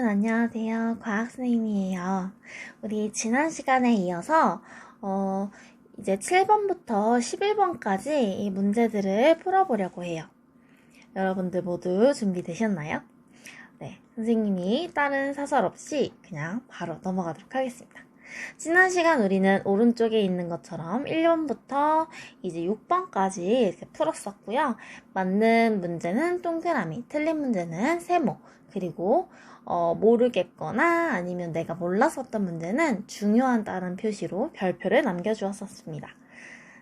안녕하세요. 과학선생님이에요. 우리 지난 시간에 이어서 이제 7번부터 11번까지 이 문제들을 풀어보려고 해요. 여러분들 모두 준비되셨나요? 네, 선생님이 다른 사설 없이 그냥 바로 넘어가도록 하겠습니다. 지난 시간 우리는 오른쪽에 있는 것처럼 1번부터 이제 6번까지 이렇게 풀었었고요. 맞는 문제는 동그라미, 틀린 문제는 세모, 그리고 모르겠거나 아니면 내가 몰랐었던 문제는 중요하다는 표시로 별표를 남겨주었었습니다.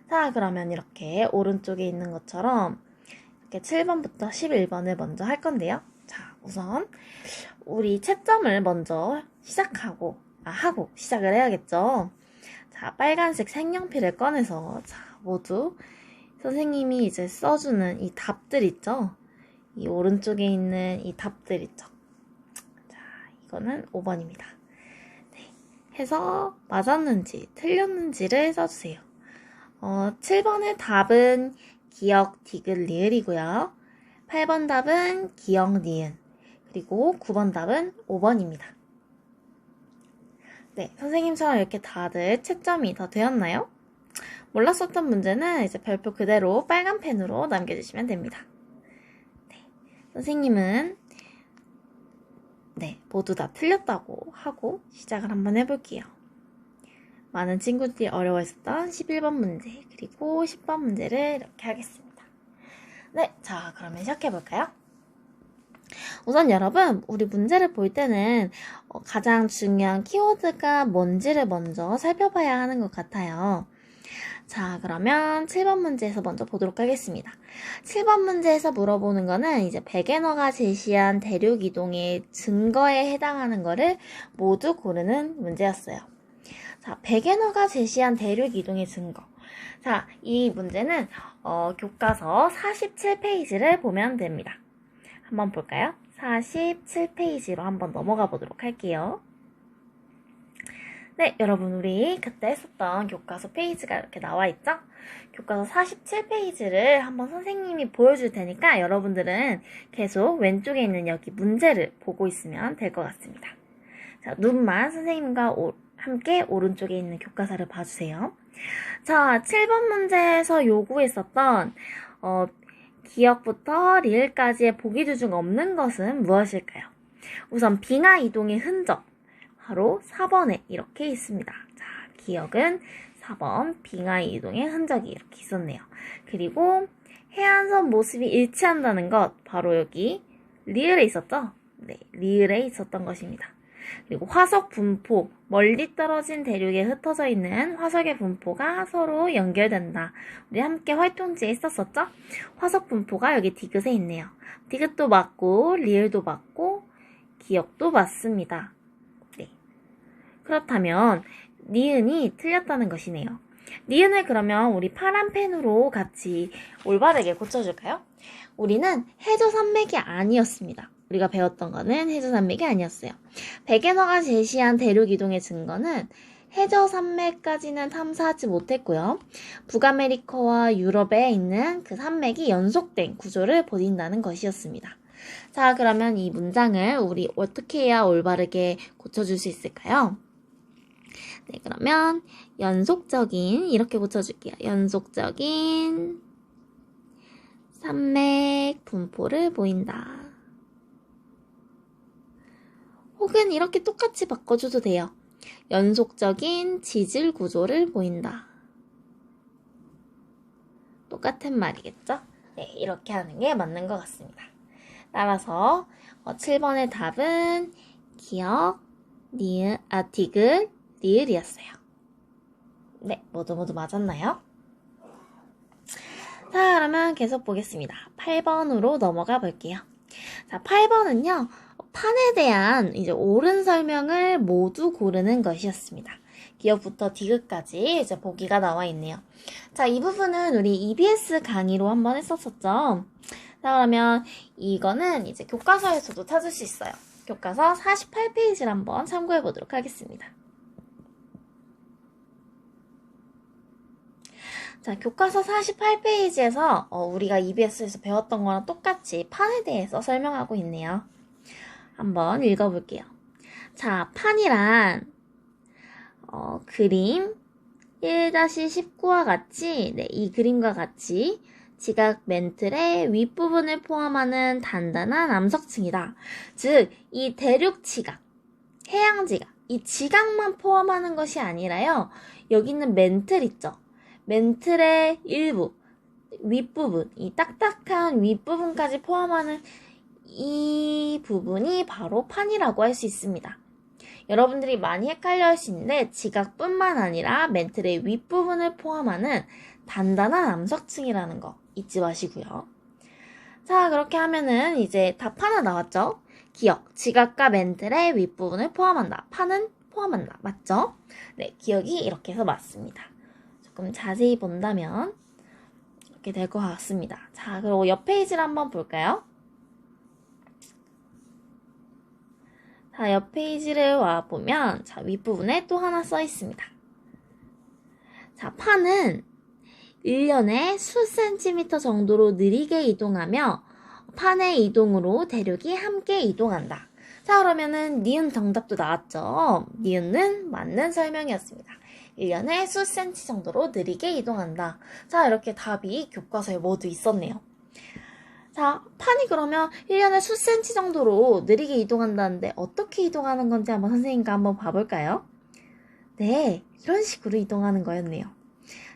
자, 그러면 이렇게 오른쪽에 있는 것처럼 이렇게 7번부터 11번을 먼저 할 건데요. 자, 우선 우리 채점을 먼저 하고 시작을 해야겠죠. 자, 빨간색 색연필을 꺼내서 모두 선생님이 이제 써주는 이 답들 있죠. 이 오른쪽에 있는 이 답들 있죠. 자, 이거는 5번입니다. 네, 해서 맞았는지 틀렸는지를 써주세요. 7번의 답은 기역, 디귿, 리을이고요. 8번 답은 기역, 니은, 그리고 9번 답은 5번입니다. 네, 선생님처럼 이렇게 다들 채점이 다 되었나요? 몰랐었던 문제는 이제 별표 그대로 빨간 펜으로 남겨주시면 됩니다. 네, 선생님은 모두 다 틀렸다고 하고 시작을 한번 해볼게요. 많은 친구들이 어려워했었던 11번 문제 그리고 10번 문제를 이렇게 하겠습니다. 네, 자 그러면 시작해볼까요? 우선 여러분, 우리 문제를 볼 때는 가장 중요한 키워드가 뭔지를 먼저 살펴봐야 하는 것 같아요. 자, 그러면 7번 문제에서 먼저 보도록 하겠습니다. 7번 문제에서 물어보는 거는 이제 베게너가 제시한 대륙 이동의 증거에 해당하는 거를 모두 고르는 문제였어요. 자, 베게너가 제시한 대륙 이동의 증거. 자, 이 문제는 교과서 47페이지를 보면 됩니다. 한번 볼까요? 47페이지로 한번 넘어가 보도록 할게요. 네, 여러분 우리 그때 했었던 교과서 페이지가 이렇게 나와 있죠? 교과서 47페이지를 한번 선생님이 보여줄 테니까 여러분들은 계속 왼쪽에 있는 여기 문제를 보고 있으면 될 것 같습니다. 자, 눈만 선생님과 함께 오른쪽에 있는 교과서를 봐주세요. 자, 7번 문제에서 요구했었던 기역부터 리을까지의 보기 중 없는 것은 무엇일까요? 우선 빙하 이동의 흔적, 바로 4번에 이렇게 있습니다. 자, 기역은 4번 빙하 이동의 흔적이 이렇게 있었네요. 그리고 해안선 모습이 일치한다는 것, 바로 여기 리을에 있었죠? 네, 리을에 있었던 것입니다. 그리고 화석 분포, 멀리 떨어진 대륙에 흩어져 있는 화석의 분포가 서로 연결된다. 우리 함께 활동지에 있었었죠? 화석 분포가 여기 디귿에 있네요. 디귿도 맞고 리을도 맞고 기역도 맞습니다. 네. 그렇다면 니은이 틀렸다는 것이네요. 니은을 그러면 우리 파란 펜으로 같이 올바르게 고쳐줄까요? 우리는 해저산맥이 아니었습니다. 우리가 배웠던 거는 해저산맥이 아니었어요. 베게너가 제시한 대륙 이동의 증거는 해저산맥까지는 탐사하지 못했고요. 북아메리카와 유럽에 있는 그 산맥이 연속된 구조를 보인다는 것이었습니다. 자, 그러면 이 문장을 우리 어떻게 해야 올바르게 고쳐줄 수 있을까요? 네, 그러면 연속적인 이렇게 고쳐줄게요. 연속적인 산맥 분포를 보인다. 혹은 이렇게 똑같이 바꿔줘도 돼요. 연속적인 지질 구조를 보인다. 똑같은 말이겠죠? 네, 이렇게 하는 게 맞는 것 같습니다. 따라서 7번의 답은 기역, 디귿, 리을이었어요. 네, 모두 맞았나요? 자, 그러면 계속 보겠습니다. 8번으로 넘어가 볼게요. 자, 8번은요. 판에 대한 이제 옳은 설명을 모두 고르는 것이었습니다. 기역부터 디귿까지 이제 보기가 나와 있네요. 자, 이 부분은 우리 EBS 강의로 한번 했었었죠. 자, 그러면 이거는 이제 교과서에서도 찾을 수 있어요. 교과서 48페이지를 한번 참고해 보도록 하겠습니다. 자, 교과서 48페이지에서 우리가 EBS에서 배웠던 거랑 똑같이 판에 대해서 설명하고 있네요. 한번 읽어볼게요. 자, 판이란 그림 1-19와 같이 이 그림과 같이 지각 멘틀의 윗부분을 포함하는 단단한 암석층이다. 즉, 이 대륙 지각, 해양 지각, 이 지각만 포함하는 것이 아니라요. 여기 있는 멘틀 있죠? 멘틀의 일부, 윗부분, 이 딱딱한 윗부분까지 포함하는 이 부분이 바로 판이라고 할 수 있습니다. 여러분들이 많이 헷갈려 할 수 있는데 지각뿐만 아니라 멘틀의 윗부분을 포함하는 단단한 암석층이라는 거 잊지 마시고요. 자, 그렇게 하면은 이제 답 하나 나왔죠? 기억, 지각과 멘틀의 윗부분을 포함한다. 판은 포함한다. 맞죠? 네, 기억이 이렇게 해서 맞습니다. 조금 자세히 본다면 이렇게 될 것 같습니다. 자, 그리고 옆 페이지를 한번 볼까요? 자, 옆 페이지를 와보면, 자, 윗부분에 또 하나 써 있습니다. 자, 판은 1년에 수 센티미터 정도로 느리게 이동하며, 판의 이동으로 대륙이 함께 이동한다. 자, 그러면은, 니은 정답도 나왔죠? 니은은 맞는 설명이었습니다. 1년에 수 센티 정도로 느리게 이동한다. 자, 이렇게 답이 교과서에 모두 있었네요. 자, 판이 그러면 1년에 수 센티 정도로 느리게 이동한다는데 어떻게 이동하는 건지 한번 선생님과 한번 봐볼까요? 네, 이런 식으로 이동하는 거였네요.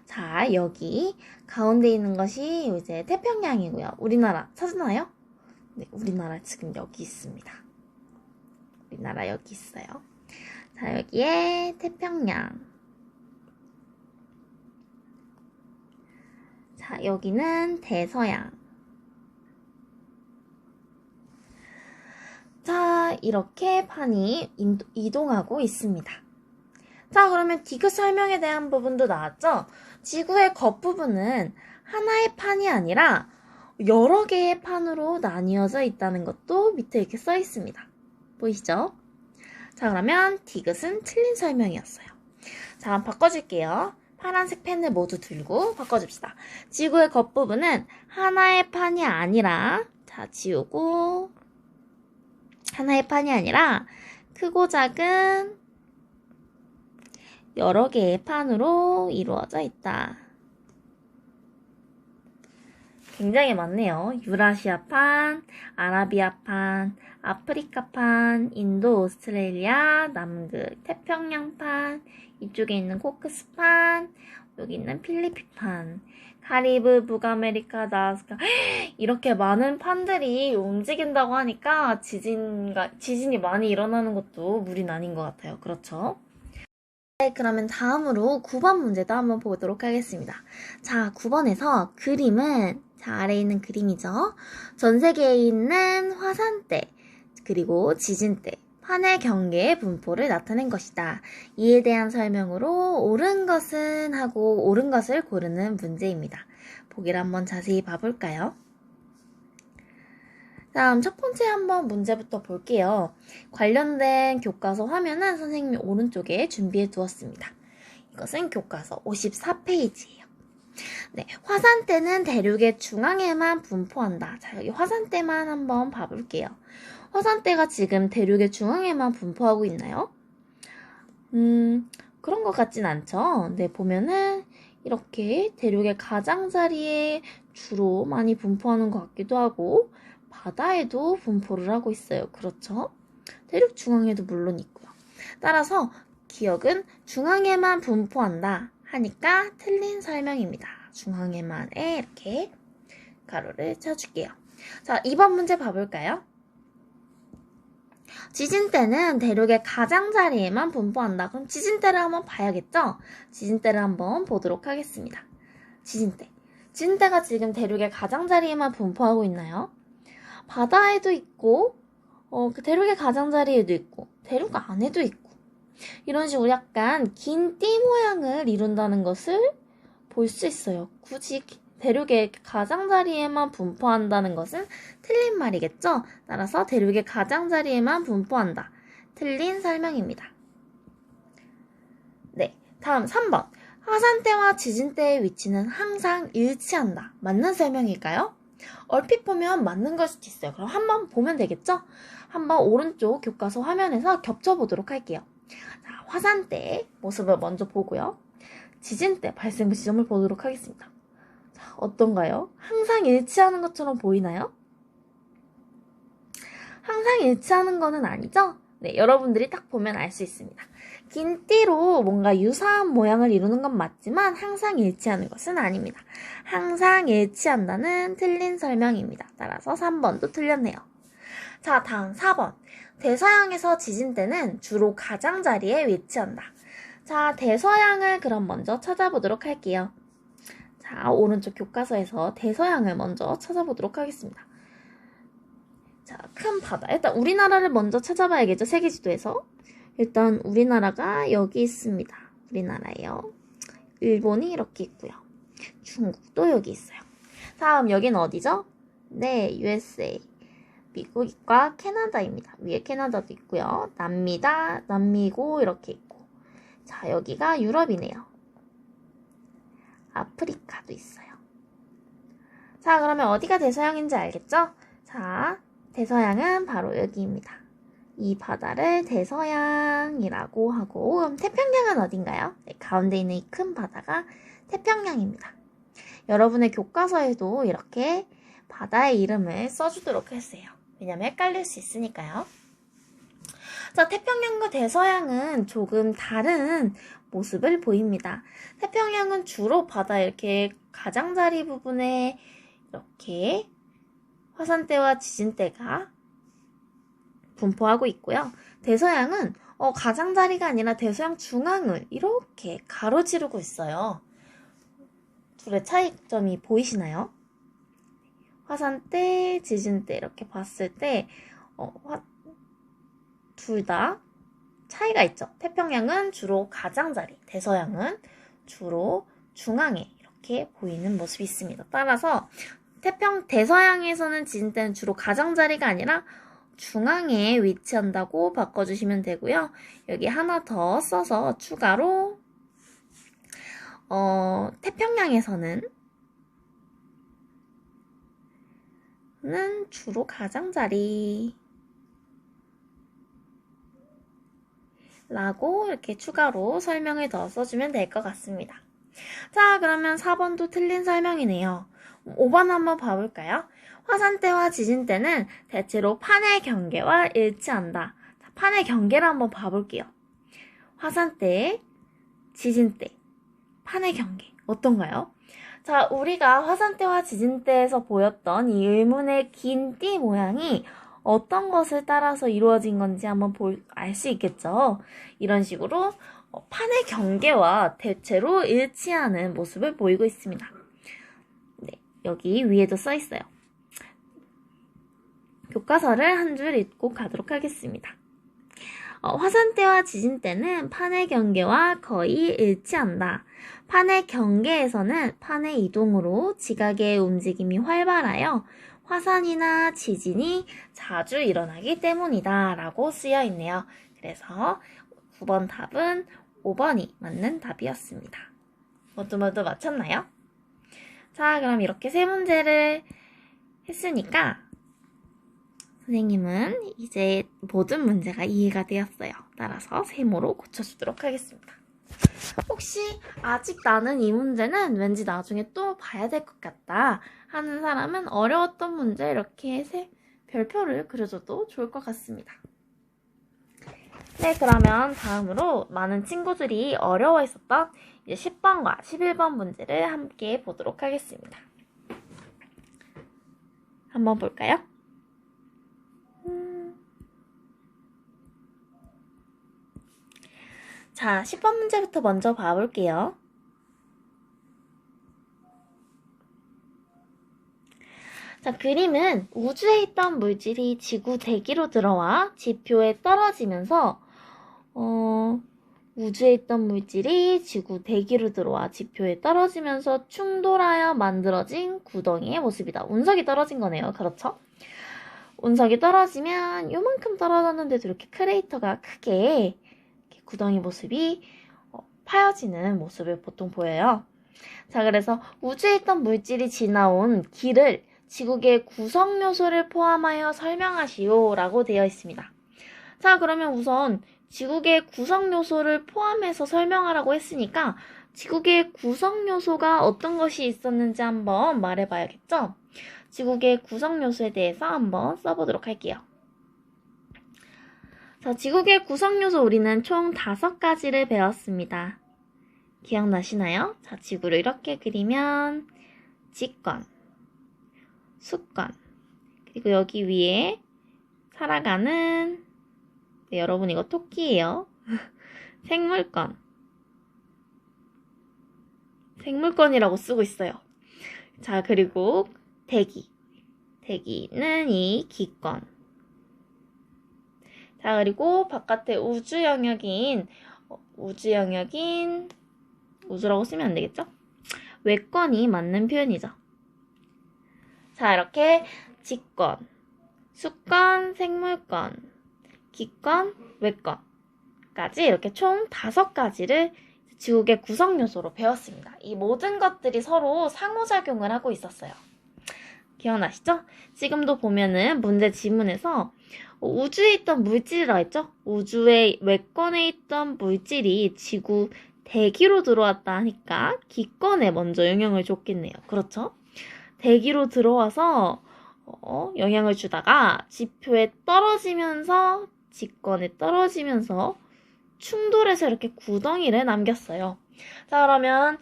자, 여기 가운데 있는 것이 이제 태평양이고요. 우리나라 찾나요? 네, 우리나라 지금 여기 있습니다. 우리나라 여기 있어요. 자, 여기에 태평양. 자, 여기는 대서양. 자, 이렇게 판이 이동하고 있습니다. 자, 그러면 디귿 설명에 대한 부분도 나왔죠? 지구의 겉부분은 하나의 판이 아니라 여러 개의 판으로 나뉘어져 있다는 것도 밑에 이렇게 써 있습니다. 보이시죠? 자, 그러면 디귿은 틀린 설명이었어요. 자, 바꿔줄게요. 파란색 펜을 모두 들고 바꿔줍시다. 지구의 겉부분은 하나의 판이 아니라, 자, 지우고, 하나의 판이 아니라 크고 작은 여러 개의 판으로 이루어져 있다. 굉장히 많네요. 유라시아판, 아라비아판, 아프리카판, 인도, 오스트레일리아, 남극, 태평양판, 이쪽에 있는 코크스판, 여기 있는 필리핀판, 카리브, 북아메리카, 나스카. 이렇게 많은 판들이 움직인다고 하니까 지진이 많이 일어나는 것도 무리는 아닌 것 같아요. 그렇죠? 네, 그러면 다음으로 9번 문제도 한번 보도록 하겠습니다. 자, 9번에서 그림은 자, 아래에 있는 그림이죠. 전 세계에 있는 화산대, 그리고 지진대, 판의 경계의 분포를 나타낸 것이다. 이에 대한 설명으로 옳은 것은 하고 옳은 것을 고르는 문제입니다. 보기를 한번 자세히 봐볼까요? 다음 첫 번째 한번 문제부터 볼게요. 관련된 교과서 화면은 선생님이 오른쪽에 준비해 두었습니다. 이것은 교과서 54페이지예요. 네, 화산대는 대륙의 중앙에만 분포한다. 자, 여기 화산대만 한번 봐볼게요. 화산대가 지금 대륙의 중앙에만 분포하고 있나요? 그런 것 같진 않죠. 네, 보면은 이렇게 대륙의 가장자리에 주로 많이 분포하는 것 같기도 하고 바다에도 분포를 하고 있어요. 그렇죠? 대륙 중앙에도 물론 있고요. 따라서 기억은 중앙에만 분포한다 하니까 틀린 설명입니다. 중앙에만에 이렇게 가로를 쳐줄게요. 자, 2번 문제 봐볼까요? 지진대는 대륙의 가장자리에만 분포한다. 그럼 지진대를 한번 봐야겠죠? 지진대를 한번 보도록 하겠습니다. 지진대. 지진대가 지금 대륙의 가장자리에만 분포하고 있나요? 바다에도 있고, 그 대륙의 가장자리에도 있고, 대륙 안에도 있고, 이런 식으로 약간 긴 띠 모양을 이룬다는 것을 볼 수 있어요. 굳이 대륙의 가장자리에만 분포한다는 것은 틀린 말이겠죠? 따라서 대륙의 가장자리에만 분포한다. 틀린 설명입니다. 네, 다음 3번. 화산대와 지진대의 위치는 항상 일치한다. 맞는 설명일까요? 얼핏 보면 맞는 걸 수도 있어요. 그럼 한번 보면 되겠죠? 한번 오른쪽 교과서 화면에서 겹쳐보도록 할게요. 자, 화산대 모습을 먼저 보고요. 지진대 발생 지점을 보도록 하겠습니다. 자, 어떤가요? 항상 일치하는 것처럼 보이나요? 항상 일치하는 거는 아니죠? 네, 여러분들이 딱 보면 알 수 있습니다. 긴 띠로 뭔가 유사한 모양을 이루는 건 맞지만 항상 일치하는 것은 아닙니다. 항상 일치한다는 틀린 설명입니다. 따라서 3번도 틀렸네요. 자, 다음 4번. 대서양에서 지진대는 주로 가장자리에 위치한다. 자, 대서양을 그럼 먼저 찾아보도록 할게요. 자, 오른쪽 교과서에서 대서양을 먼저 찾아보도록 하겠습니다. 자, 큰 바다. 일단 우리나라를 먼저 찾아봐야겠죠. 세계지도에서. 일단 우리나라가 여기 있습니다. 우리나라예요. 일본이 이렇게 있고요. 중국도 여기 있어요. 다음 여기는 어디죠? 네, USA. 미국과 캐나다입니다. 위에 캐나다도 있고요. 남미다, 남미고 이렇게 있고. 자, 여기가 유럽이네요. 아프리카도 있어요. 자, 그러면 어디가 대서양인지 알겠죠? 자, 대서양은 바로 여기입니다. 이 바다를 대서양이라고 하고, 그럼 태평양은 어딘가요? 네, 가운데 있는 이 큰 바다가 태평양입니다. 여러분의 교과서에도 이렇게 바다의 이름을 써주도록 했어요. 왜냐면 헷갈릴 수 있으니까요. 자, 태평양과 대서양은 조금 다른 모습을 보입니다. 태평양은 주로 바다 이렇게 가장자리 부분에 이렇게 화산대와 지진대가 분포하고 있고요. 대서양은 가장자리가 아니라 대서양 중앙을 이렇게 가로지르고 있어요. 둘의 차이점이 보이시나요? 화산대, 지진대 이렇게 봤을 때 둘 다 차이가 있죠. 태평양은 주로 가장자리, 대서양은 주로 중앙에 이렇게 보이는 모습이 있습니다. 따라서 대서양에서는 지진대는 주로 가장자리가 아니라 중앙에 위치한다고 바꿔주시면 되고요. 여기 하나 더 써서 추가로 태평양에서는 주로 가장자리 라고 이렇게 추가로 설명을 더 써주면 될 것 같습니다. 자, 그러면 4번도 틀린 설명이네요. 5번 한번 봐볼까요? 화산대와 지진대는 대체로 판의 경계와 일치한다. 자, 판의 경계를 한번 봐볼게요. 화산대, 지진대, 판의 경계 어떤가요? 자, 우리가 화산대와 지진대에서 보였던 이 의문의 긴 띠 모양이 어떤 것을 따라서 이루어진 건지 한번 알 수 있겠죠? 이런 식으로 판의 경계와 대체로 일치하는 모습을 보이고 있습니다. 네, 여기 위에도 써 있어요. 교과서를 한 줄 읽고 가도록 하겠습니다. 화산대와 지진대는 판의 경계와 거의 일치한다. 판의 경계에서는 판의 이동으로 지각의 움직임이 활발하여 화산이나 지진이 자주 일어나기 때문이다 라고 쓰여 있네요. 그래서 9번 답은 5번이 맞는 답이었습니다. 모두 맞췄나요? 자, 그럼 이렇게 세 문제를 했으니까 선생님은 이제 모든 문제가 이해가 되었어요. 따라서 세모로 고쳐주도록 하겠습니다. 혹시 아직 나는 이 문제는 왠지 나중에 또 봐야 될 것 같다 하는 사람은 어려웠던 문제 이렇게 별표를 그려줘도 좋을 것 같습니다. 네, 그러면 다음으로 많은 친구들이 어려워했었던 이제 10번과 11번 문제를 함께 보도록 하겠습니다. 한번 볼까요? 자, 10번 문제부터 먼저 봐볼게요. 자, 그림은 우주에 있던 물질이 지구 대기로 들어와 지표에 떨어지면서 우주에 있던 물질이 지구 대기로 들어와 지표에 떨어지면서 충돌하여 만들어진 구덩이의 모습이다. 운석이 떨어진 거네요. 그렇죠? 운석이 떨어지면 요만큼 떨어졌는데도 이렇게 크레이터가 크게 이렇게 구덩이 모습이 파여지는 모습을 보통 보여요. 자, 그래서 우주에 있던 물질이 지나온 길을 지구의 구성 요소를 포함하여 설명하시오 라고 되어 있습니다. 자, 그러면 우선 지구의 구성 요소를 포함해서 설명하라고 했으니까 지구의 구성 요소가 어떤 것이 있었는지 한번 말해봐야겠죠? 지구의 구성 요소에 대해서 한번 써보도록 할게요. 자, 지구의 구성 요소 우리는 총 5가지를 배웠습니다. 기억나시나요? 자, 지구를 이렇게 그리면 직권, 수권, 그리고 여기 위에 살아가는 여러분 이거 토끼예요. 생물권. 생물권이라고 쓰고 있어요. 자, 그리고 대기. 대기는 이 기권. 자, 그리고 바깥에 우주 영역인 우주라고 쓰면 안 되겠죠? 외권이 맞는 표현이죠. 자, 이렇게 직권, 수권, 생물권, 기권, 외권까지 이렇게 총 5가지를 지구의 구성 요소로 배웠습니다. 이 모든 것들이 서로 상호작용을 하고 있었어요. 기억나시죠? 지금도 보면은 문제 지문에서 우주에 있던 물질이라고 했죠? 우주의 외권에 있던 물질이 지구 대기로 들어왔다 하니까 기권에 먼저 영향을 줬겠네요. 그렇죠? 대기로 들어와서 영향을 주다가 지표에 떨어지면서 직권에 떨어지면서 충돌해서 이렇게 구덩이를 남겼어요. 자, 그러면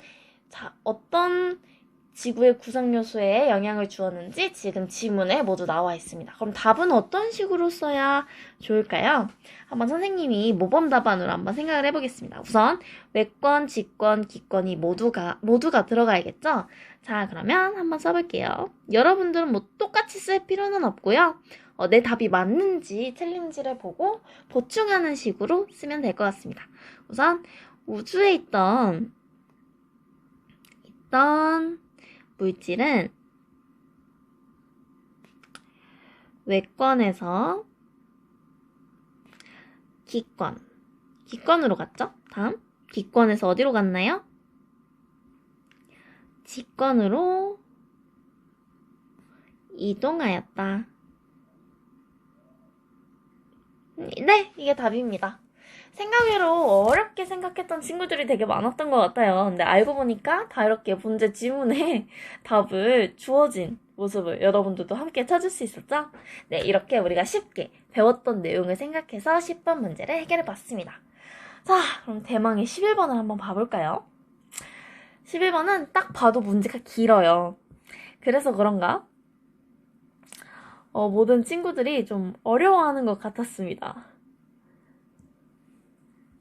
어떤 지구의 구성 요소에 영향을 주었는지 지금 지문에 모두 나와 있습니다. 그럼 답은 어떤 식으로 써야 좋을까요? 한번 선생님이 모범 답안으로 한번 생각을 해보겠습니다. 우선 외권, 직권, 기권이 모두가 들어가야겠죠? 자, 그러면 한번 써볼게요. 여러분들은 뭐 똑같이 쓸 필요는 없고요. 내 답이 맞는지 틀린지를 보고 보충하는 식으로 쓰면 될 것 같습니다. 우선 우주에 있던 물질은 외권에서 기권으로 갔죠? 다음 기권에서 어디로 갔나요? 직권으로 이동하였다. 네, 이게 답입니다. 생각외로 어렵게 생각했던 친구들이 되게 많았던 것 같아요. 근데 알고 보니까 다 이렇게 문제 지문에 답을 주어진 모습을 여러분들도 함께 찾을 수 있었죠? 네, 이렇게 우리가 쉽게 배웠던 내용을 생각해서 10번 문제를 해결해 봤습니다. 자, 그럼 대망의 11번을 한번 봐볼까요? 11번은 딱 봐도 문제가 길어요. 그래서 그런가? 모든 친구들이 좀 어려워하는 것 같았습니다.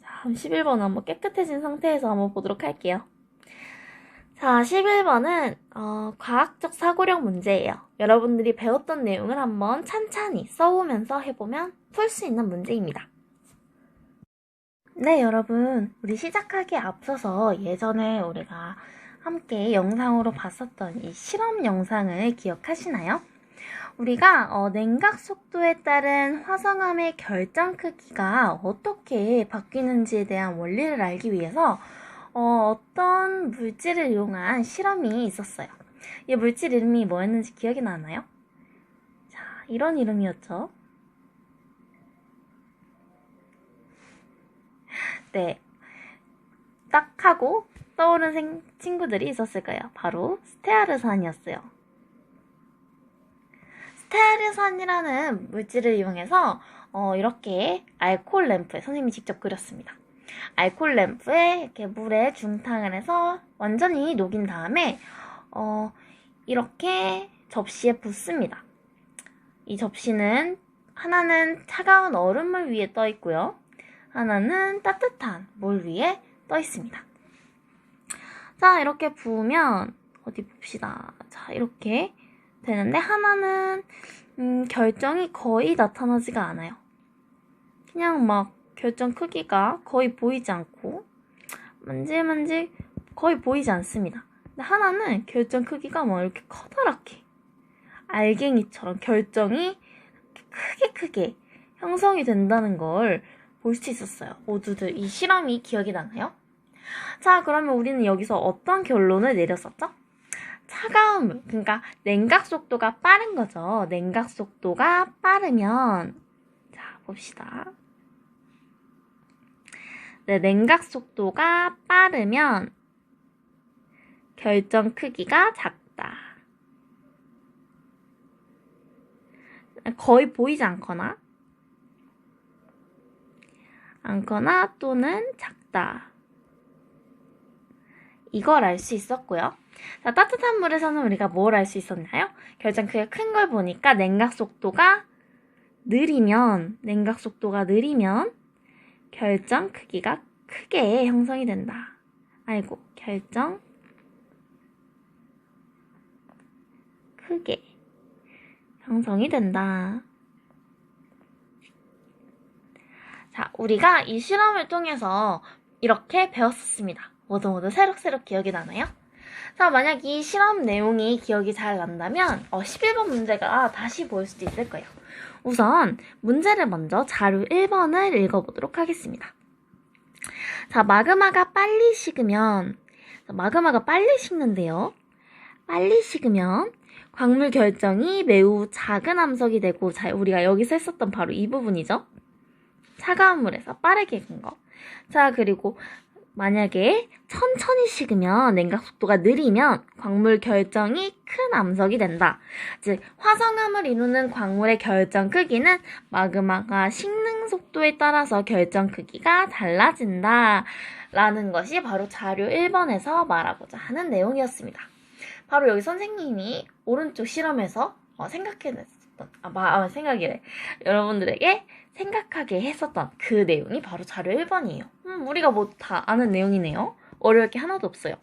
자, 11번은 한번 깨끗해진 상태에서 한번 보도록 할게요. 자, 11번은 과학적 사고력 문제예요. 여러분들이 배웠던 내용을 한번 찬찬히 써오면서 해보면 풀 수 있는 문제입니다. 네, 여러분, 우리 시작하기에 앞서서 예전에 우리가 함께 영상으로 봤었던 이 실험 영상을 기억하시나요? 우리가 냉각 속도에 따른 화성암의 결정 크기가 어떻게 바뀌는지에 대한 원리를 알기 위해서 어떤 물질을 이용한 실험이 있었어요. 이 물질 이름이 뭐였는지 기억이 나나요? 자, 이런 이름이었죠. 네, 딱 하고 떠오른 친구들이 있었을 거예요. 바로 스테아르산이었어요. 스테아르산이라는 물질을 이용해서 이렇게 알코올 램프에 선생님이 직접 그렸습니다. 알코올 램프에 이렇게 물에 중탕을 해서 완전히 녹인 다음에 이렇게 접시에 붓습니다. 이 접시는 하나는 차가운 얼음물 위에 떠 있고요. 하나는 따뜻한 물 위에 떠 있습니다. 자, 이렇게 부으면 어디 봅시다. 자, 이렇게 되는데 하나는 결정이 거의 나타나지가 않아요. 그냥 막 결정 크기가 거의 보이지 않고 만지만지 거의 보이지 않습니다. 근데 하나는 결정 크기가 뭐 이렇게 커다랗게 알갱이처럼 결정이 크게 형성이 된다는 걸 볼 수 있었어요. 모두들 이 실험이 기억이 나나요? 자, 그러면 우리는 여기서 어떤 결론을 내렸었죠? 차가운 물, 그러니까 냉각 속도가 빠른 거죠. 냉각 속도가 빠르면, 자, 봅시다. 네, 냉각 속도가 빠르면 결정 크기가 작다. 거의 보이지 않거나 또는 작다. 이걸 알 수 있었고요. 자, 따뜻한 물에서는 우리가 뭘 알 수 있었나요? 결정 크기가 큰 걸 보니까 냉각 속도가 느리면 결정 크기가 크게 형성이 된다. 아이고, 결정 크게 형성이 된다. 자, 우리가 이 실험을 통해서 이렇게 배웠습니다. 모두 새록새록 기억이 나나요? 자, 만약 이 실험 내용이 기억이 잘 난다면 11번 문제가 다시 보일 수도 있을 거예요. 우선 문제를 먼저 자료 1번을 읽어보도록 하겠습니다. 자, 마그마가 빨리 식으면 빨리 식으면 광물 결정이 매우 작은 암석이 되고, 자, 우리가 여기서 했었던 바로 이 부분이죠. 차가운 물에서 빠르게 익은 거. 자, 그리고 만약에 천천히 식으면 냉각 속도가 느리면 광물 결정이 큰 암석이 된다. 즉, 화성암을 이루는 광물의 결정 크기는 마그마가 식는 속도에 따라서 결정 크기가 달라진다. 라는 것이 바로 자료 1번에서 말하고자 하는 내용이었습니다. 바로 여기 선생님이 오른쪽 실험에서 여러분들에게 생각하게 했었던 그 내용이 바로 자료 1번이에요. 우리가 뭐 다 아는 내용이네요. 어려울 게 하나도 없어요.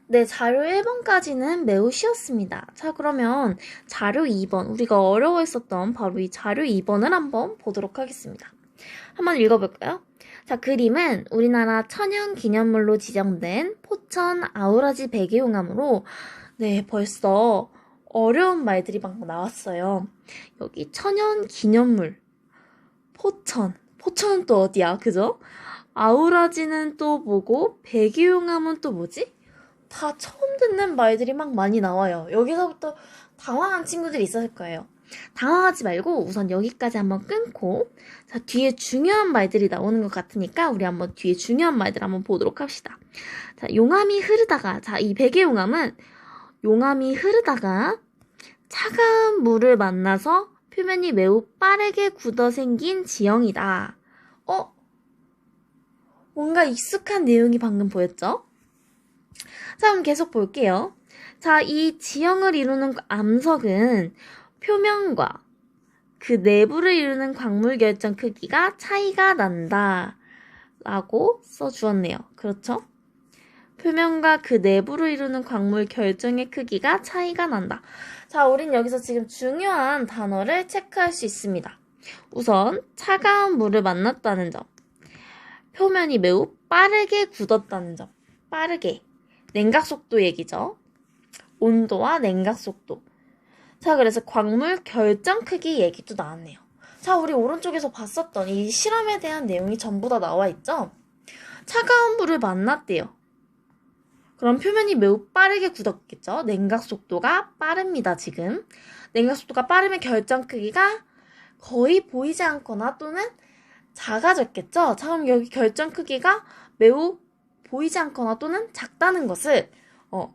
네, 자료 1번까지는 매우 쉬웠습니다. 자, 그러면 자료 2번, 우리가 어려워했었던 바로 이 자료 2번을 한번 보도록 하겠습니다. 한번 읽어볼까요? 자, 그림은 우리나라 천연기념물로 지정된 포천 아우라지 백이용암으로, 네, 벌써 어려운 말들이 막 나왔어요. 여기 천연기념물, 포천은 또 어디야, 그죠? 아우라지는 또 뭐고, 백이용암은 또 뭐지? 다 처음 듣는 말들이 막 많이 나와요. 여기서부터 당황한 친구들이 있었을 거예요. 당황하지 말고 우선 여기까지 한번 끊고, 자, 뒤에 중요한 말들이 나오는 것 같으니까 우리 한번 뒤에 중요한 말들 한번 보도록 합시다. 자, 용암이 흐르다가, 자, 이 백예용암은 용암이 흐르다가 차가운 물을 만나서 표면이 매우 빠르게 굳어 생긴 지형이다. 뭔가 익숙한 내용이 방금 보였죠? 자, 그럼 계속 볼게요. 자, 이 지형을 이루는 암석은 표면과 그 내부를 이루는 광물 결정 크기가 차이가 난다. 라고 써주었네요. 그렇죠? 표면과 그 내부를 이루는 광물 결정의 크기가 차이가 난다. 자, 우린 여기서 지금 중요한 단어를 체크할 수 있습니다. 우선 차가운 물을 만났다는 점. 표면이 매우 빠르게 굳었다는 점. 빠르게. 냉각 속도 얘기죠. 온도와 냉각 속도. 자, 그래서 광물 결정 크기 얘기도 나왔네요. 자, 우리 오른쪽에서 봤었던 이 실험에 대한 내용이 전부 다 나와 있죠? 차가운 물을 만났대요. 그럼 표면이 매우 빠르게 굳었겠죠? 냉각 속도가 빠릅니다, 지금. 냉각 속도가 빠르면 결정 크기가 거의 보이지 않거나 또는 작아졌겠죠? 자, 그럼 여기 결정 크기가 매우 보이지 않거나 또는 작다는 것을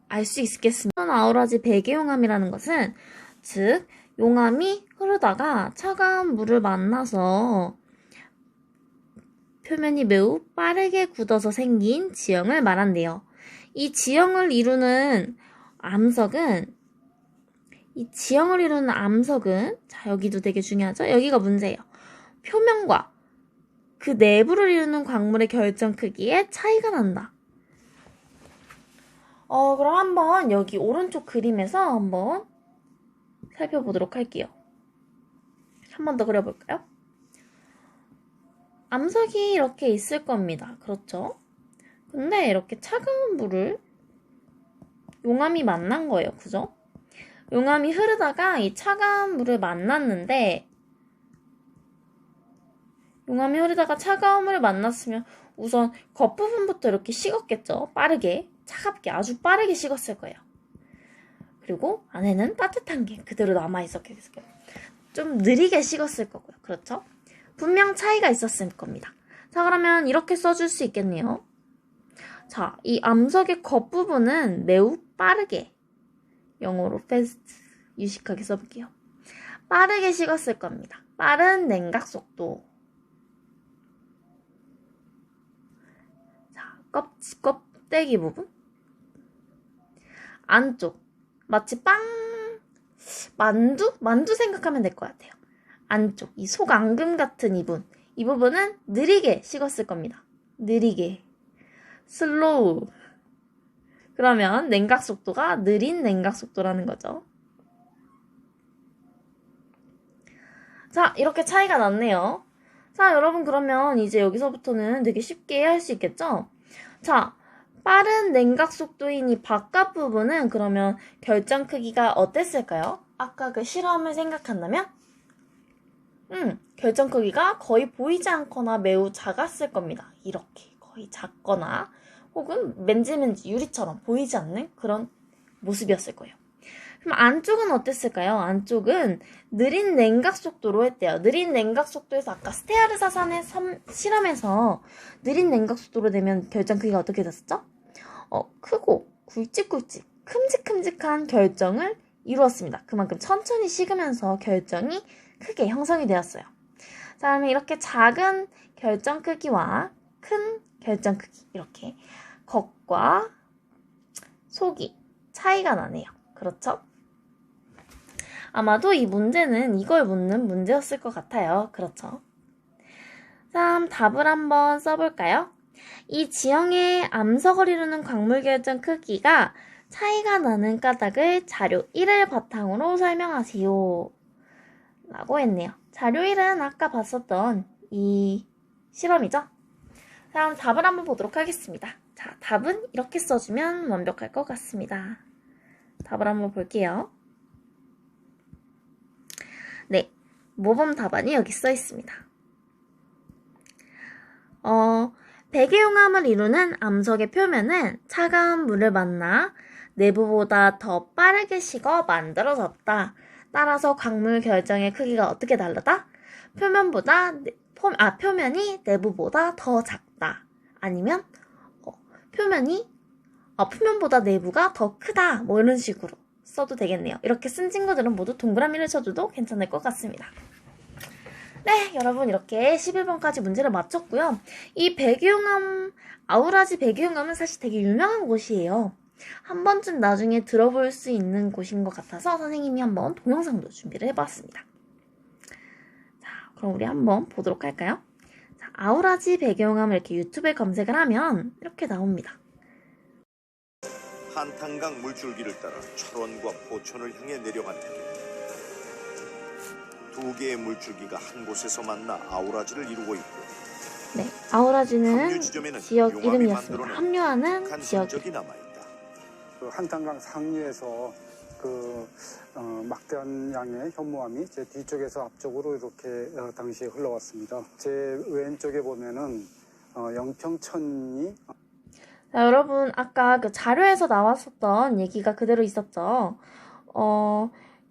알 수 있겠습니다. 아우라지 백예용암이라는 것은 즉 용암이 흐르다가 차가운 물을 만나서 표면이 매우 빠르게 굳어서 생긴 지형을 말한대요. 이 지형을 이루는 암석은 자, 여기도 되게 중요하죠? 여기가 문제예요. 표면과 그 내부를 이루는 광물의 결정 크기에 차이가 난다. 그럼 한번 여기 오른쪽 그림에서 한번 살펴보도록 할게요. 한 번 더 그려볼까요? 암석이 이렇게 있을 겁니다. 그렇죠? 근데 이렇게 차가운 물을 용암이 만난 거예요. 그죠? 용암이 흐르다가 이 차가운 물을 만났는데 용암이 흐르다가 차가운 물을 만났으면 우선 겉부분부터 이렇게 식었겠죠? 빠르게. 차갑게 아주 빠르게 식었을 거예요. 그리고 안에는 따뜻한 게 그대로 남아있었을 거예요. 좀 느리게 식었을 거고요. 그렇죠? 분명 차이가 있었을 겁니다. 자, 그러면 이렇게 써줄 수 있겠네요. 자, 이 암석의 겉부분은 매우 빠르게, 영어로 fast, 유식하게 써볼게요. 빠르게 식었을 겁니다. 빠른 냉각 속도. 자, 껍데기 부분. 안쪽. 마치 만두 생각하면 될 것 같아요. 안쪽, 이 속앙금 같은 이 부분은 느리게 식었을 겁니다. 느리게. 슬로우. 그러면 냉각 속도가 느린 냉각 속도라는 거죠. 자, 이렇게 차이가 났네요. 자, 여러분 그러면 이제 여기서부터는 되게 쉽게 할 수 있겠죠? 자, 빠른 냉각 속도인 이 바깥 부분은 그러면 결정 크기가 어땠을까요? 아까 그 실험을 생각한다면? 결정 크기가 거의 보이지 않거나 매우 작았을 겁니다. 이렇게 거의 작거나 혹은 맨지맨지 유리처럼 보이지 않는 그런 모습이었을 거예요. 그럼 안쪽은 어땠을까요? 안쪽은 느린 냉각 속도로 했대요. 느린 냉각 속도에서 아까 스테아르사산의 실험에서 느린 냉각 속도로 되면 결정 크기가 어떻게 됐었죠? 크고 굵직굵직 큼직큼직한 결정을 이루었습니다. 그만큼 천천히 식으면서 결정이 크게 형성이 되었어요. 자, 그러면 이렇게 작은 결정 크기와 큰 결정 크기, 이렇게 겉과 속이 차이가 나네요. 그렇죠? 아마도 이 문제는 이걸 묻는 문제였을 것 같아요. 그렇죠? 다음 답을 한번 써볼까요? 이 지형의 암석을 이루는 광물 결정 크기가 차이가 나는 까닭을 자료 1을 바탕으로 설명하세요. 라고 했네요. 자료 1은 아까 봤었던 이 실험이죠? 다음 답을 한번 보도록 하겠습니다. 자, 답은 이렇게 써주면 완벽할 것 같습니다. 답을 한번 볼게요. 네, 모범 답안이 여기 써 있습니다. 백이용암을 이루는 암석의 표면은 차가운 물을 만나 내부보다 더 빠르게 식어 만들어졌다. 따라서 광물 결정의 크기가 어떻게 다르다? 표면이 내부보다 더 작다. 아니면 표면보다 내부가 더 크다. 뭐 이런 식으로 써도 되겠네요. 이렇게 쓴 친구들은 모두 동그라미를 쳐줘도 괜찮을 것 같습니다. 네, 여러분 이렇게 11번까지 문제를 마쳤고요. 이 아우라지 백이용암은 사실 되게 유명한 곳이에요. 한 번쯤 나중에 들어볼 수 있는 곳인 것 같아서 선생님이 한번 동영상도 준비를 해봤습니다. 자, 그럼 우리 한번 보도록 할까요? 자, 아우라지 백이용암을 이렇게 유튜브에 검색을 하면 이렇게 나옵니다. 한탄강 물줄기를 따라 철원과 포천을 향해 내려가는 길. 두 개의 물줄기가 한 곳에서 만나 아우라지를 이루고 있고, 네, 아우라지는 합류 지점에는 지역 용암이 이름이었습니다. 만들어낸 합류하는 북한 지역. 흔적이 남아있다. 그 한탄강 상류에서 막대한 양의 현무암이 제 뒤쪽에서 앞쪽으로 이렇게 당시에 흘러왔습니다. 제 왼쪽에 보면은 영평천이 자, 여러분 아까 그 자료에서 나왔었던 얘기가 그대로 있었죠.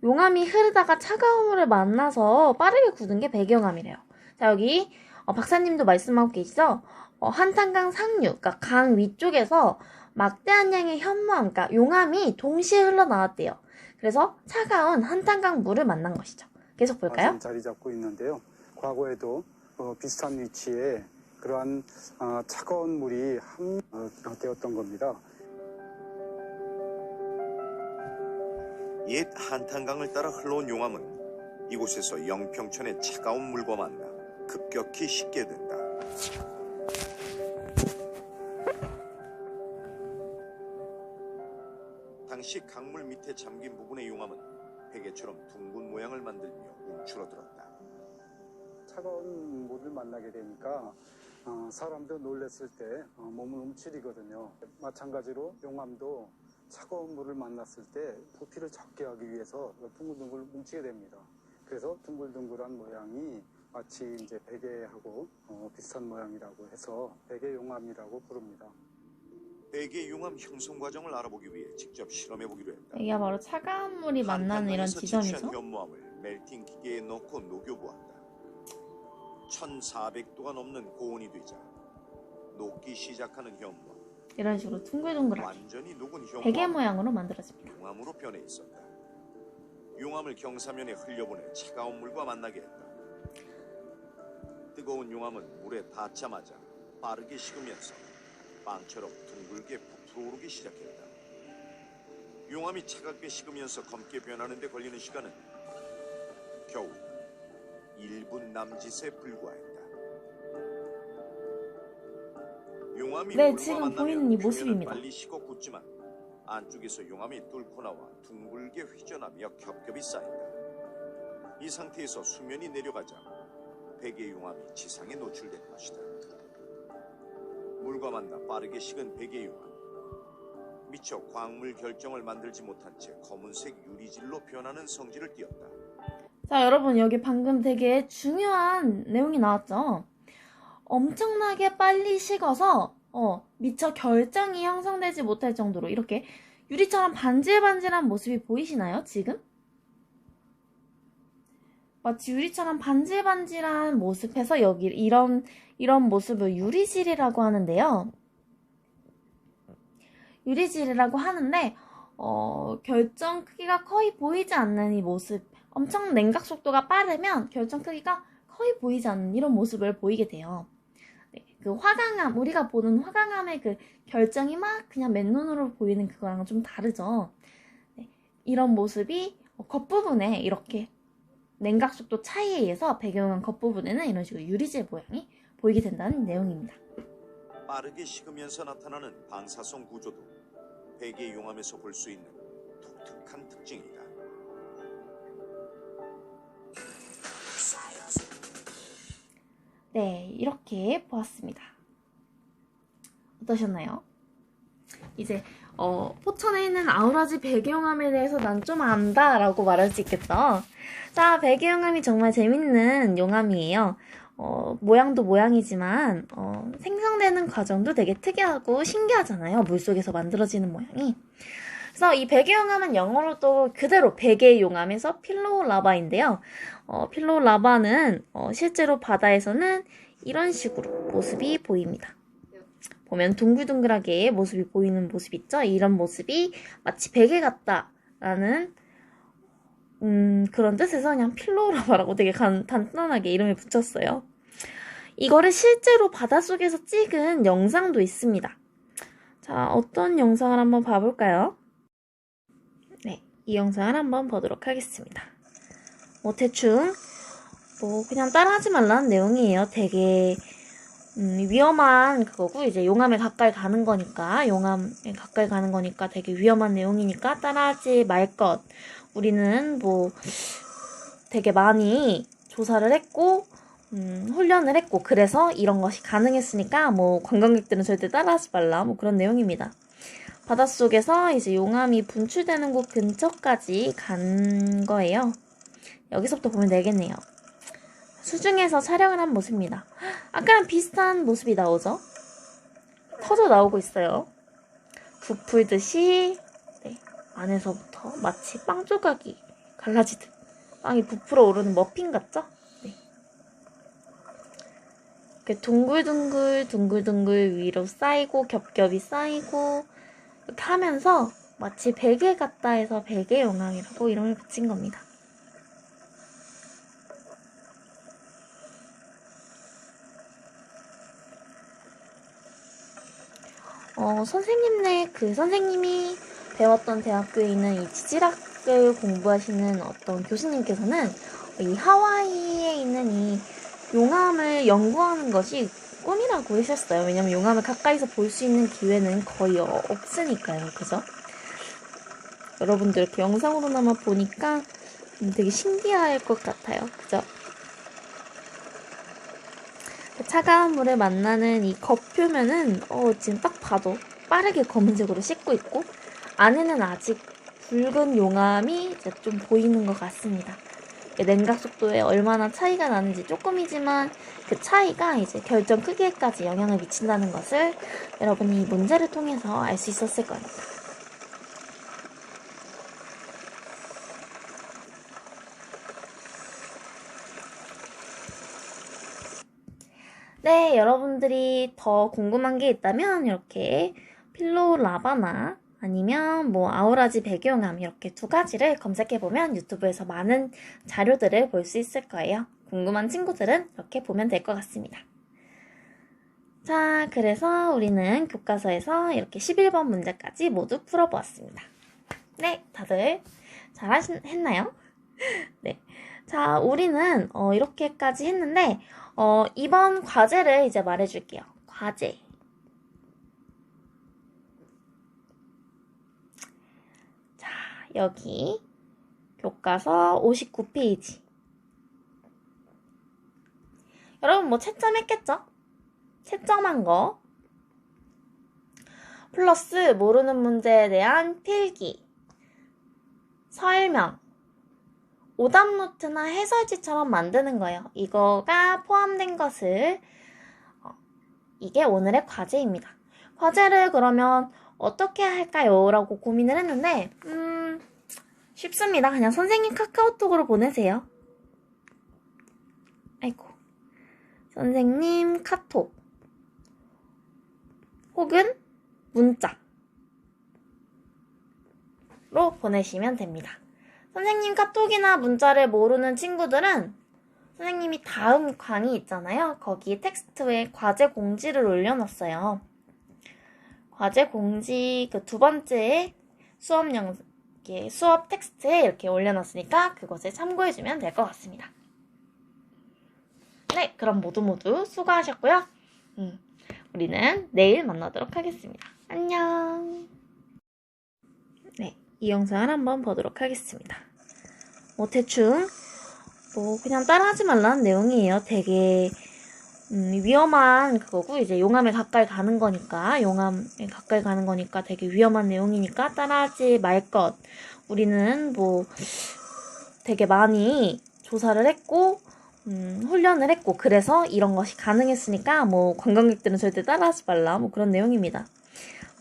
용암이 흐르다가 차가운 물을 만나서 빠르게 굳은 게 백이용암이래요. 자, 여기 박사님도 말씀하고 계시죠? 한탄강 상류, 그러니까 강 위쪽에서 막대한 양의 현무암, 그러니까 용암이 동시에 흘러나왔대요. 그래서 차가운 한탄강 물을 만난 것이죠. 계속 볼까요? 자리 잡고 있는데요. 과거에도 비슷한 위치에 그러한 차가운 물이 함유되었던 겁니다. 옛 한탄강을 따라 흘러온 용암은 이곳에서 영평천의 차가운 물과 만나 급격히 식게 된다. 당시 강물 밑에 잠긴 부분의 용암은 베개처럼 둥근 모양을 만들며 움츠러들었다. 차가운 물을 만나게 되니까 사람도 놀랐을 때 몸을 움츠리거든요. 마찬가지로 용암도 차가운 물을 만났을 때 부피를 적게 하기 위해서 둥글둥글 뭉치게 됩니다. 그래서 둥글둥글한 모양이 마치 이제 베개하고 비슷한 모양이라고 해서 베개용암이라고 부릅니다. 베개 용암 형성 과정을 알아보기 위해 직접 실험해 보기로 했다. 여기가 바로 차가운 물이 만나는 이런 지점이죠. 현무암을 멜팅 기계에 넣고 녹여보았다. 1400도가 넘는 고온이 되자 녹기 시작하는 현무암. 이런 식으로 둥글둥글하게 완전히 녹은 현무암. 베개 모양으로 만들어집니다. 용암으로 변해 있었다. 용암을 경사면에 흘려보내 차가운 물과 만나게 했다. 뜨거운 용암은 물에 닿자마자 빠르게 식으면서 빵처럼 둥글게 부풀어 오르기 시작했다. 용암이 차갑게 식으면서 검게 변하는 데 걸리는 시간은 겨우 1분 남짓에 불과했다. 용암이 네, 물과 지금 만나면 보이는 이 표면은 모습입니다. 빨리 식어 굳지만 안쪽에서 용암이 뚫고 나와 둥글게 휘전하며 겹겹이 쌓인다. 이 상태에서 수면이 내려가자 베개 용암이 지상에 노출된 것이다. 물과 만나 빠르게 식은 베개 용암. 미처 광물 결정을 만들지 못한 채 검은색 유리질로 변하는 성질을 띠었다. 자, 여러분, 여기 방금 되게 중요한 내용이 나왔죠? 엄청나게 빨리 식어서 미처 결정이 형성되지 못할 정도로 이렇게 유리처럼 반질반질한 모습이 보이시나요, 지금? 마치 유리처럼 반질반질한 모습에서 여기 이런 모습을 유리질이라고 하는데요. 유리질이라고 하는데 결정 크기가 거의 보이지 않는 이 모습, 엄청 냉각 속도가 빠르면 결정 크기가 거의 보이지 않는 이런 모습을 보이게 돼요. 네, 그 화강암, 우리가 보는 화강암의 그 결정이 막 그냥 맨눈으로 보이는 그거랑은 좀 다르죠. 네, 이런 모습이 겉부분에 이렇게 냉각 속도 차이에 의해서 배경한 겉부분에는 이런 식으로 유리질 모양이 보이게 된다는 내용입니다. 빠르게 식으면서 나타나는 방사성 구조도 베개 용암에서 볼 수 있는 독특한 특징이다. 네, 이렇게 보았습니다. 어떠셨나요? 이제 포천에 있는 아우라지 배경암에 대해서 난 좀 안다 라고 말할 수 있겠죠. 자, 배경암이 정말 재밌는 용암이에요. 모양도 모양이지만 생성되는 과정도 되게 특이하고 신기하잖아요. 물속에서 만들어지는 모양이. 그래서 이 베개용암은 영어로도 그대로 베개용암에서 필로라바인데요. 필로라바는 실제로 바다에서는 이런 식으로 모습이 보입니다. 보면 둥글둥글하게 모습이 보이는 모습 있죠? 이런 모습이 마치 베개 같다라는 그런 뜻에서 그냥 필로라바라고 되게 간단하게 이름을 붙였어요. 이거를 실제로 바닷속에서 찍은 영상도 있습니다. 자, 어떤 영상을 한번 봐볼까요? 네, 이 영상을 한번 보도록 하겠습니다. 대충 그냥 따라하지 말라는 내용이에요. 되게 위험한 그거고, 이제 용암에 가까이 가는 거니까, 되게 위험한 내용이니까 따라하지 말 것. 우리는 되게 많이 조사를 했고 훈련을 했고, 그래서 이런 것이 가능했으니까 관광객들은 절대 따라하지 말라, 그런 내용입니다. 바닷속에서 이제 용암이 분출되는 곳 근처까지 간 거예요. 여기서부터 보면 되겠네요. 수중에서 촬영을 한 모습입니다. 아까랑 비슷한 모습이 나오죠? 터져 나오고 있어요. 부풀듯이 안에서부터 마치 빵 조각이 갈라지듯 빵이 부풀어 오르는 머핀 같죠? 네. 이렇게 둥글둥글 위로 쌓이고 겹겹이 쌓이고 이렇게 하면서 마치 베개 같다 해서 베개용암이라고 이름을 붙인 겁니다. 선생님이 배웠던 대학교에 있는 이 지질학을 공부하시는 어떤 교수님께서는 이 하와이에 있는 이 용암을 연구하는 것이 꿈이라고 하셨어요. 왜냐면 용암을 가까이서 볼 수 있는 기회는 거의 없으니까요. 그죠? 여러분들 이렇게 영상으로나마 보니까 되게 신기할 것 같아요. 그죠? 차가운 물에 만나는 이 겉표면은 지금 딱 봐도 빠르게 검은색으로 씻고 있고, 안에는 아직 붉은 용암이 이제 좀 보이는 것 같습니다. 냉각 속도에 얼마나 차이가 나는지 조금이지만 그 차이가 이제 결정 크기에까지 영향을 미친다는 것을 여러분이 이 문제를 통해서 알 수 있었을 겁니다. 네, 여러분들이 더 궁금한 게 있다면 이렇게 필로우 라바나 아니면 뭐 아우라지 배경암 이렇게 두 가지를 검색해보면 유튜브에서 많은 자료들을 볼 수 있을 거예요. 궁금한 친구들은 이렇게 보면 될 것 같습니다. 자, 그래서 우리는 교과서에서 이렇게 11번 문제까지 모두 풀어보았습니다. 네, 다들 했나요? 네. 자, 우리는 이렇게까지 했는데 이번 과제를 이제 말해줄게요. 과제. 자, 여기 교과서 59페이지. 여러분 뭐 채점했겠죠? 채점한 거. 플러스 모르는 문제에 대한 필기. 설명. 오답노트나 해설지처럼 만드는 거예요. 이거가 포함된 것을 이게 오늘의 과제입니다. 과제를 그러면 어떻게 할까요? 라고 고민을 했는데 쉽습니다. 그냥 선생님 카카오톡으로 보내세요. 아이고 선생님 카톡 혹은 문자로 보내시면 됩니다. 선생님 카톡이나 문자를 모르는 친구들은 선생님이 다음 강의 있잖아요. 거기 텍스트에 과제 공지를 올려놨어요. 과제 공지 그 두 번째 수업 텍스트에 이렇게 올려놨으니까 그것을 참고해주면 될 것 같습니다. 네, 그럼 모두 수고하셨고요. 우리는 내일 만나도록 하겠습니다. 안녕. 네, 이 영상을 한번 보도록 하겠습니다. 대충 그냥 따라하지 말라는 내용이에요. 되게 위험한 그거고 이제 용암에 가까이 가는 거니까 되게 위험한 내용이니까 따라하지 말 것. 우리는 되게 많이 조사를 했고 훈련을 했고 그래서 이런 것이 가능했으니까 관광객들은 절대 따라하지 말라 그런 내용입니다.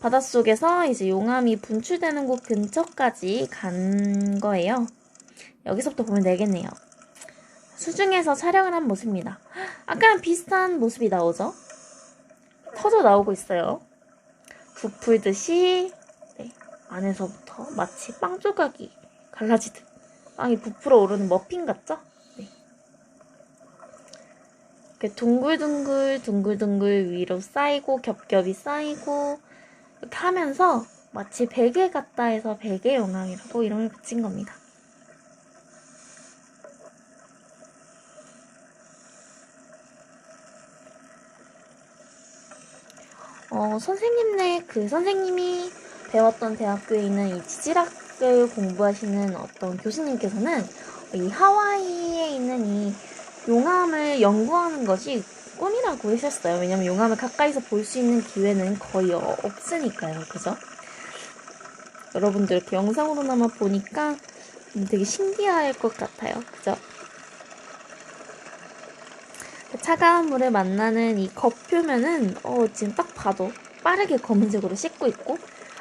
바닷속에서 이제 용암이 분출되는 곳 근처까지 간 거예요. 여기서부터 보면 되겠네요. 수중에서 촬영을 한 모습입니다. 아까랑 비슷한 모습이 나오죠? 터져 나오고 있어요. 부풀듯이 안에서부터 마치 빵 조각이 갈라지듯 빵이 부풀어 오르는 머핀 같죠? 네. 이렇게 둥글둥글 위로 쌓이고 겹겹이 쌓이고 이렇게 하면서 마치 베개 같다 해서 베개 용암이라고 이름을 붙인 겁니다. 선생님이 배웠던 대학교에 있는 이 지질학을 공부하시는 어떤 교수님께서는 이 하와이에 있는 이 용암을 연구하는 것이 꿈이라고 하셨어요. 왜냐면 용암을 가까이서 볼 수 있는 기회는 거의 없으니까요. 그죠? 여러분들 이렇게 영상으로나마 보니까 되게 신기할 것 같아요. 그죠? 차가운 물을 만나는 이 겉표면은 지금 딱 봐도 빠르게 검은색으로 씻고 있고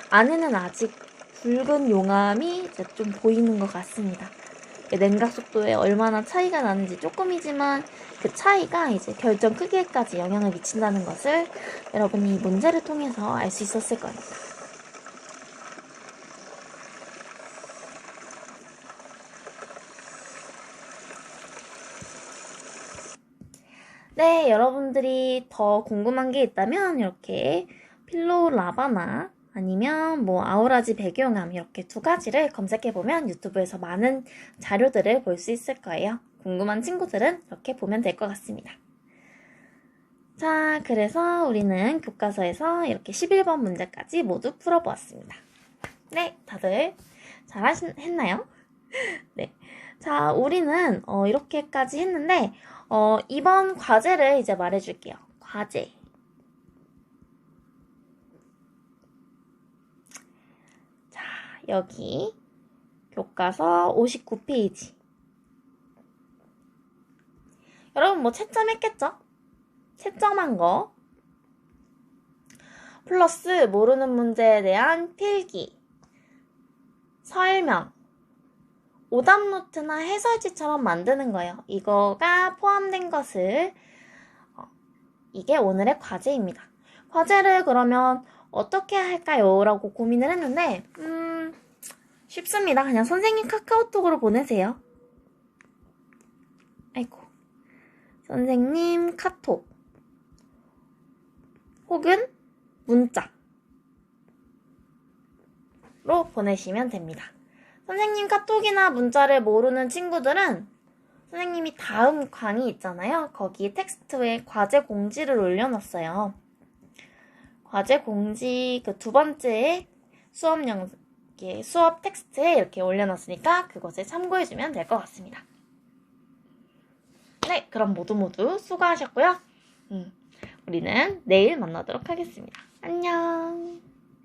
안에는 아직 붉은 용암이 이제 좀 보이는 것 같습니다. 냉각 속도에 얼마나 차이가 나는지 조금이지만 그 차이가 이제 결정 크기에까지 영향을 미친다는 것을 여러분이 이 문제를 통해서 알 수 있었을 겁니다. 네, 여러분들이 더 궁금한 게 있다면 이렇게 필로우 라바나 아니면 아우라지 배경암 이렇게 두 가지를 검색해보면 유튜브에서 많은 자료들을 볼 수 있을 거예요. 궁금한 친구들은 이렇게 보면 될 것 같습니다. 자, 그래서 우리는 교과서에서 이렇게 11번 문제까지 모두 풀어보았습니다. 네, 다들 했나요? 네. 자, 우리는 이렇게까지 했는데 이번 과제를 이제 말해줄게요. 과제. 자, 여기 교과서 59페이지. 여러분 뭐 채점했겠죠? 채점한 거 플러스 모르는 문제에 대한 필기, 설명, 오답노트나 해설지처럼 만드는 거예요. 이거가 포함된 것을 이게 오늘의 과제입니다. 과제를 그러면 어떻게 할까요? 라고 고민을 했는데 쉽습니다. 그냥 선생님 카카오톡으로 보내세요. 아이고, 선생님 카톡 혹은 문자로 보내시면 됩니다. 선생님 카톡이나 문자를 모르는 친구들은 선생님이 다음 강의 있잖아요. 거기 텍스트에 과제 공지를 올려놨어요. 과제 공지 그 두 번째 수업 텍스트에 이렇게 올려놨으니까 그것을 참고해주면 될 것 같습니다. 네, 그럼 모두 수고하셨고요. 우리는 내일 만나도록 하겠습니다. 안녕.